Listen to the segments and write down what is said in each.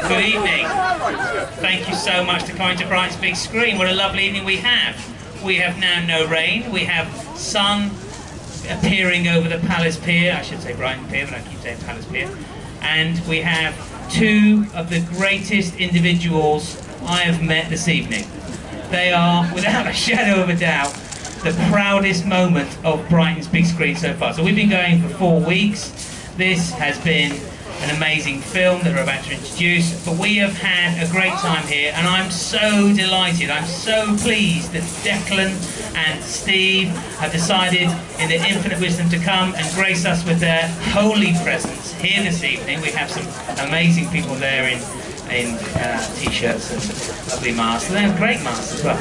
Good evening. Thank you so much for coming to Brighton's big screen. What a lovely evening we have. We have now no rain. We have sun appearing over the Palace Pier. I should say Brighton Pier, but I keep saying Palace Pier. And we have two of the greatest individuals I have met this evening. They are, without a shadow of a doubt, the proudest moment of Brighton's big screen so far. So we've been going for 4 weeks. This has been an amazing film that we're about to introduce, but we have had a great time here, and I'm so delighted, I'm so pleased that Declan and Steve have decided in their infinite wisdom to come and grace us with their holy presence here this evening. We have some amazing people there in t-shirts and lovely masks. They have great masks as well.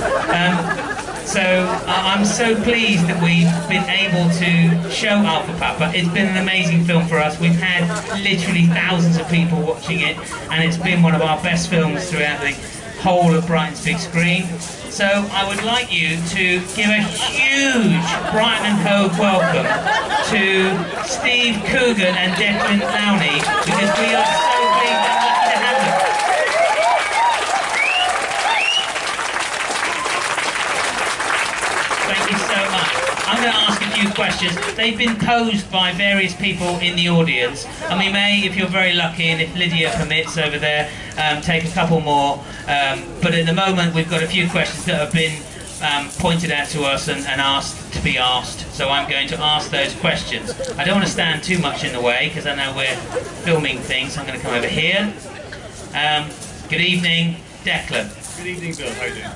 So I'm so pleased that we've been able to show Alpha Papa. It's been an amazing film for us. We've had literally thousands of people watching it, and it's been one of our best films throughout the whole of Brighton's big screen. So I would like you to give a huge Brighton and Hove welcome to Steve Coogan and Declan Lowney, because we are so pleased and lucky to have them. Thank you so much. I'm going to ask a few questions. They've been posed by various people in the audience, and we may, if you're very lucky and if Lydia permits over there, take a couple more. But at the moment we've got a few questions that have been pointed out to us and asked to be asked. So I'm going to ask those questions. I don't want to stand too much in the way because I know we're filming things. I'm going to come over here. Good evening, Declan. Good evening, Bill. How are you doing?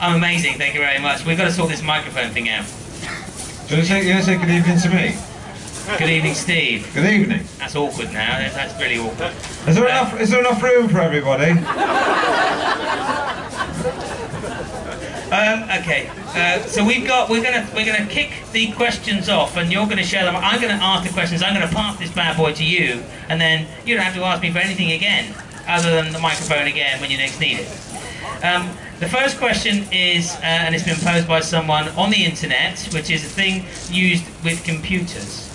I'm amazing, thank you very much. We've got to sort this microphone thing out. Do you want to say good evening to me? Good evening, Steve. Good evening. That's awkward now. That's really awkward. Is there enough room for everybody? Okay. So we're gonna kick the questions off, and you're gonna share them. I'm gonna ask the questions. I'm gonna pass this bad boy to you, and then you don't have to ask me for anything again, other than the microphone again when you next need it. The first question is, and it's been posed by someone on the internet, which is a thing used with computers.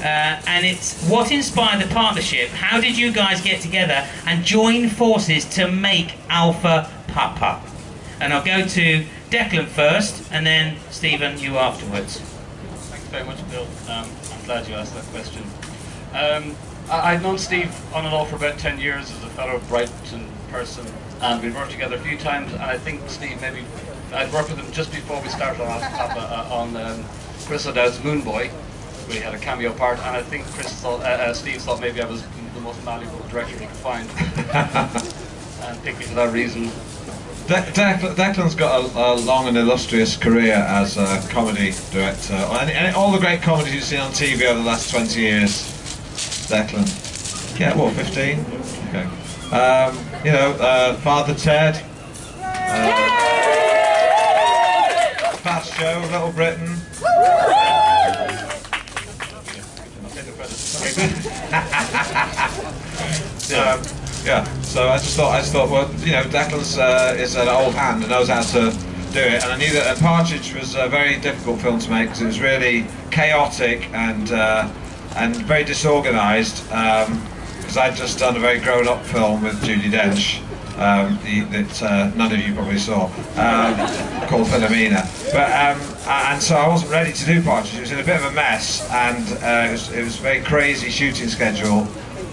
And it's, what inspired the partnership? How did you guys get together and join forces to make Alpha Papa? And I'll go to Declan first, and then Stephen, you afterwards. Thanks very much, Bill. I'm glad you asked that question. I've known Steve on and off for about 10 years as a fellow Brighton person, and we've worked together a few times, and I think Steve, maybe I'd worked with him just before we started on Alpha Papa on Chris O'Dowd's Moon Boy. We had a cameo part, and I think Steve thought maybe I was the most malleable director he could find, and picked me for that reason. Declan's got a long and illustrious career as a comedy director, and all the great comedies you've seen on TV over the last 20 years. Declan, yeah, what, 15? Okay. You know, Father Ted, Fast Show, Little Britain. Yeah, so I just thought, well, you know, Declan's is an old hand and knows how to do it, and I knew that Partridge was a very difficult film to make because it was really chaotic and very disorganised. Because I'd just done a very grown-up film with Judi Dench that none of you probably saw, called Philomena. But and so I wasn't ready to do Partridge. It was in a bit of a mess, and it was a very crazy shooting schedule.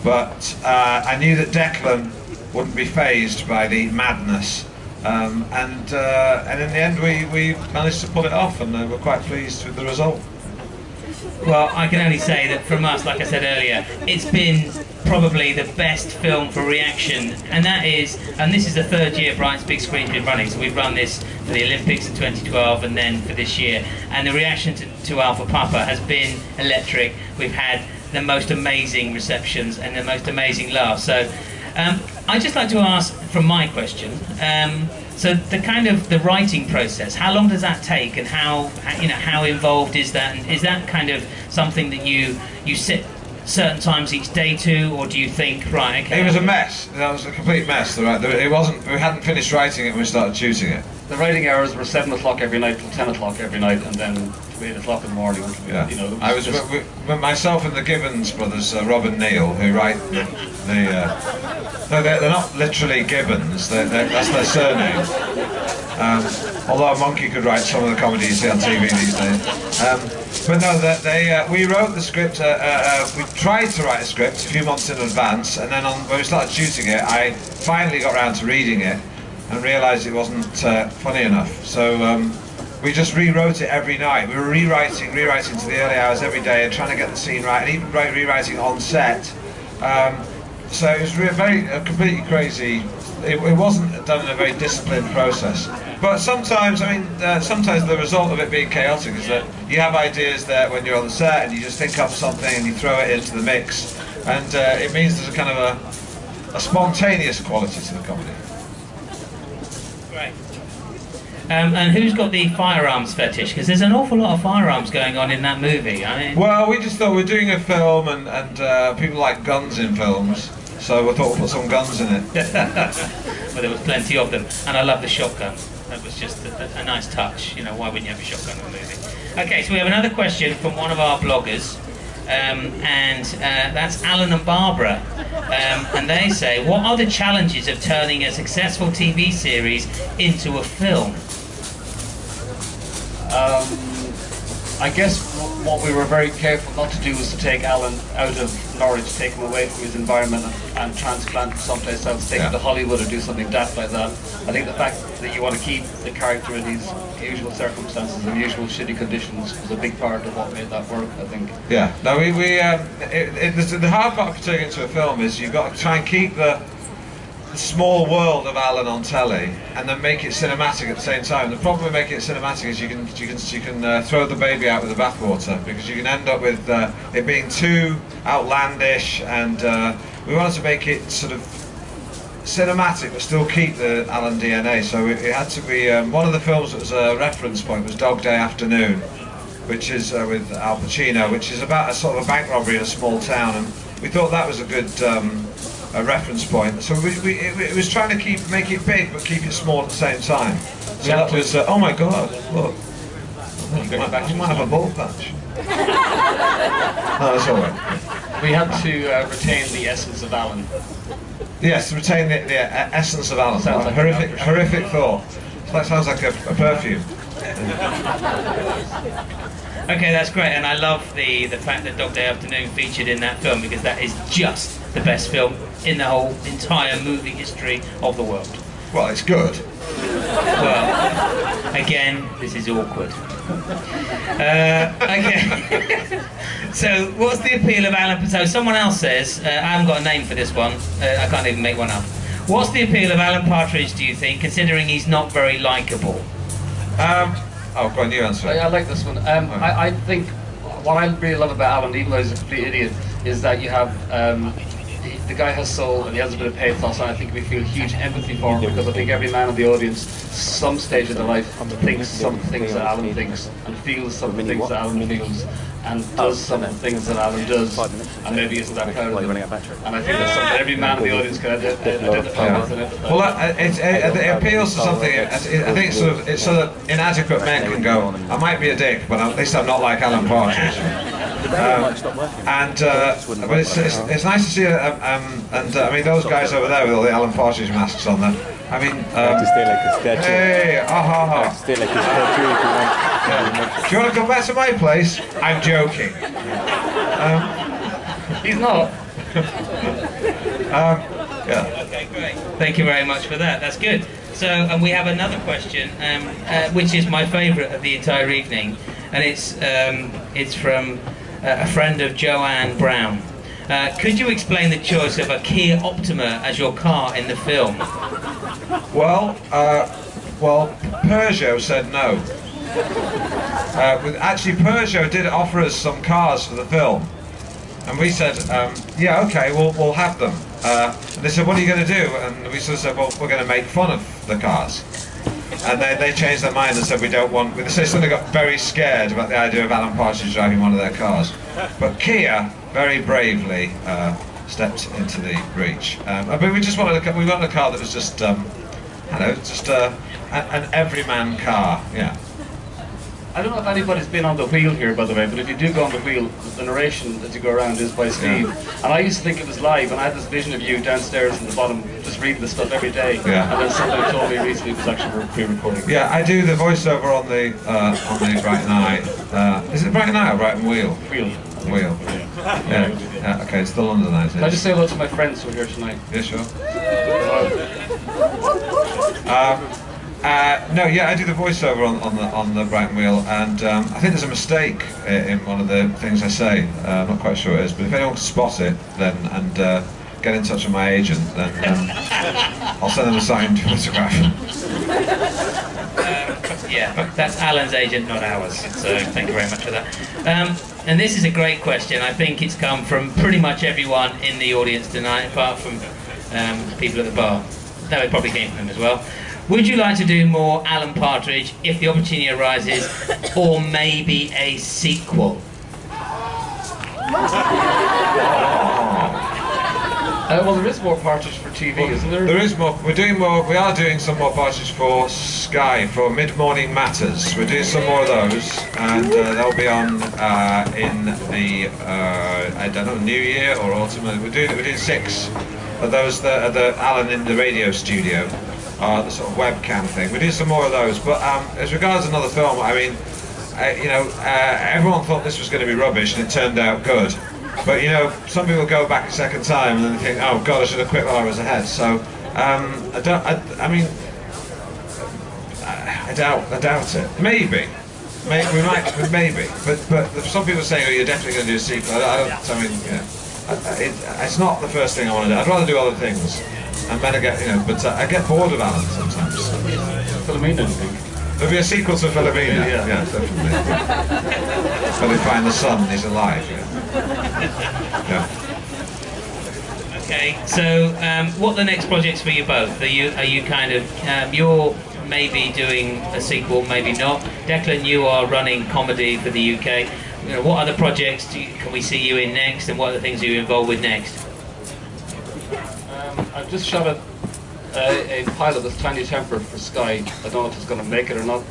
But I knew that Declan wouldn't be fazed by the madness, and in the end we managed to pull it off, and we're quite pleased with the result. Well, I can only say that from us, like I said earlier, it's been probably the best film for reaction, and that is, and this is the third year Brighton's big screen's been running, so we've run this for the Olympics in 2012 and then for this year, and the reaction to Alpha Papa has been electric. We've had the most amazing receptions and the most amazing laughs. So I'd just like to ask from my question, so the writing process, how long does that take, and how involved is that, and is that kind of something that you sit certain times each day to, or do you think, right, okay? It was a mess. That was a complete mess. It wasn't. We hadn't finished writing it when we started shooting it. The writing hours were 7 o'clock every night till 10 o'clock every night, and then 8 o'clock in the morning. Yeah. You know, I was with myself and the Gibbons brothers, Rob and Neil, who write no, they're not literally Gibbons. That's their surname. Although a monkey could write some of the comedy you see on TV these days. But no, we wrote the script. We tried to write a script a few months in advance, and then when we started shooting it, I finally got around to reading it and realised it wasn't funny enough. So we just rewrote it every night. We were rewriting to the early hours every day and trying to get the scene right, and even rewriting on set. So it was completely crazy. It wasn't done in a very disciplined process. But sometimes, I mean, sometimes the result of it being chaotic is that you have ideas there when you're on the set and you just think up something and you throw it into the mix, and it means there's a kind of a spontaneous quality to the comedy. Great. And who's got the firearms fetish? Because there's an awful lot of firearms going on in that movie. I mean... Well, we just thought we're doing a film, and people like guns in films, so we thought we'd put some guns in it. Well, there was plenty of them, and I love the shotgun. That was just a nice touch. You know, why wouldn't you have a shotgun in a movie? Okay, so we have another question from one of our bloggers, and that's Alan and Barbara, and they say, what are the challenges of turning a successful TV series into a film? I guess what we were very careful not to do was to take Alan out of Norwich, take him away from his environment and transplant him someplace else, take him to Hollywood or do something daft like that. I think the fact that you want to keep the character in his usual circumstances and usual shitty conditions was a big part of what made that work, I think. Yeah, no, the hard part of turning it into a film is you've got to try and keep the small world of Alan on telly, and then make it cinematic at the same time. The problem with making it cinematic is you can throw the baby out with the bathwater, because you can end up with it being too outlandish, and we wanted to make it sort of cinematic but still keep the Alan DNA. So it had to be one of the films that was a reference point was Dog Day Afternoon, which is with Al Pacino, which is about a sort of a bank robbery in a small town, and we thought that was a good a reference point. So it was trying to make it big but keep it small at the same time. So that was, oh my God, look, you might have a ball patch. No, that's all right. We had to retain the essence of Alan. Yes, retain the essence of Alan. Like horrific thought. That sounds like a perfume. Okay, that's great, and I love the fact that Dog Day Afternoon featured in that film, because that is just the best film in the whole entire movie history of the world. Well, it's good. Well, again, this is awkward. Okay. So, what's the appeal of Alan Pacino? Someone else says, I haven't got a name for this one, I can't even make one up. What's the appeal of Alan Partridge, do you think, considering he's not very likeable? Oh, go on, you answer. I like this one. I think what I really love about Alan, even though he's a complete idiot, is that you have the guy has soul and he has a bit of pathos, and I think we feel huge empathy for him, because I think every man in the audience, some stage of their life, thinks some things that Alan thinks, and feels some things that Alan feels, and does some things that Alan does, and maybe isn't that proud of them. And I think that's something every man in the audience can identify with. Well, it appeals to something. I think it's so that inadequate men can go, I might be a dick, but at least I'm not like Alan Partridge. But it's nice to see, I mean, those guys over there with all the Alan Partridge masks on them. I mean, hey, do you want to come back to my place? I'm joking. He's not. Yeah. Okay, great. Thank you very much for that. That's good. So, and we have another question, which is my favourite of the entire evening, and it's from a friend of Joanne Brown. Could you explain the choice of a Kia Optima as your car in the film? Well, Peugeot said no. Actually, Peugeot did offer us some cars for the film, and we said, yeah, okay, we'll have them. And they said, what are you going to do? And we sort of said, well, we're going to make fun of the cars. And they changed their mind and said, we don't want... They suddenly got very scared about the idea of Alan Partridge driving one of their cars. But Kia very bravely stepped into the breach. But we just wanted a car that was just, I don't know, just an everyman car, yeah. I don't know if anybody's been on the wheel here, by the way, but if you do go on the wheel, the narration as you go around is by Steve. Yeah. And I used to think it was live, and I had this vision of you downstairs in the bottom, just reading the stuff every day. Yeah. And then somebody told me recently it was actually pre-recording. Yeah, I do the voiceover on the Brighton Eye. Is it Brighton Eye or Brighton Wheel? Wheel. Yeah. Okay, it's the London Eye. Can I just say hello to my friends who are here tonight? Yeah, sure. No, yeah, I do the voiceover on the Brighton Wheel, and I think there's a mistake in one of the things I say. I'm not quite sure it is, but if anyone can spot it, then and get in touch with my agent, then I'll send them a signed photograph. Yeah, that's Alan's agent, not ours. So thank you very much for that. And this is a great question. I think it's come from pretty much everyone in the audience tonight, apart from people at the bar. No, it probably came from them as well. Would you like to do more Alan Partridge if the opportunity arises, or maybe a sequel? Well, there is more Partridge for TV, isn't there? There is more. We're doing more. We are doing some more Partridge for Sky, for Mid-Morning Matters. We're doing some more of those, and they'll be on in the I don't know, New Year or autumn. We're doing 6 of those. The Alan in the radio studio. The sort of webcam thing. We do some more of those, but as regards another film, I mean, everyone thought this was going to be rubbish, and it turned out good. But you know, some people go back a second time and then think, oh God, I should have quit while I was ahead. So I doubt it. Maybe, we might, maybe. But some people are saying, oh, you're definitely going to do a sequel. I mean, it's not the first thing I want to do. I'd rather do other things. And then I get, but I get bored of Alan sometimes. Philomena, I think. There'll be a sequel to Philomena. Yeah, definitely. When they find the son, he's alive. Yeah. Okay, so what are the next projects for you both? Are you kind of you're maybe doing a sequel, maybe not. Declan, you are running comedy for the UK. What other projects can we see you in next, and what are the things are you involved with next? I've just shot a pilot with Tiny Temper for Sky. I don't know if it's going to make it or not.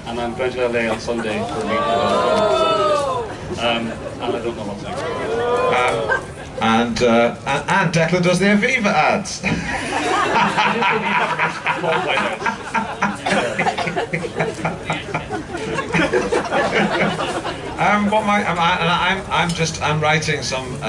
And I'm going to LA on Sunday for a meeting and I don't know what's next. And Declan does the Aviva ads. I'm writing some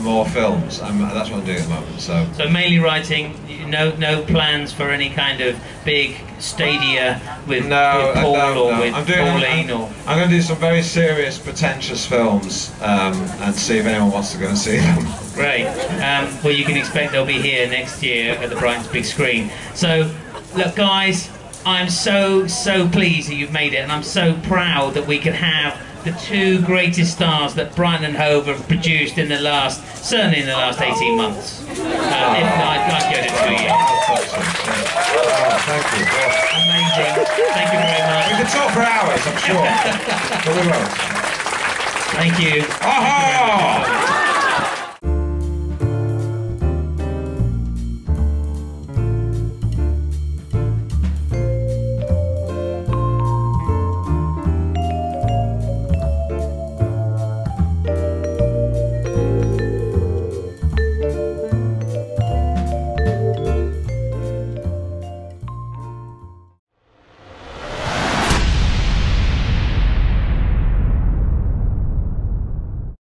more films. That's what I'm doing at the moment. So mainly writing. No plans for any kind of big stadia with Paul or with Pauline or. I'm going to do some very serious, pretentious films and see if anyone wants to go and see them. Great. Well, you can expect they'll be here next year at the Brighton's big screen. So, look, guys, I'm so pleased that you've made it, and I'm so proud that we can have the 2 greatest stars that Brighton and Hove have produced certainly in the last 18 months. If not, I'd go to 2 years. Thank you. Amazing. Thank you very much. We could talk for hours, I'm sure. But we won't. Thank you. Aha!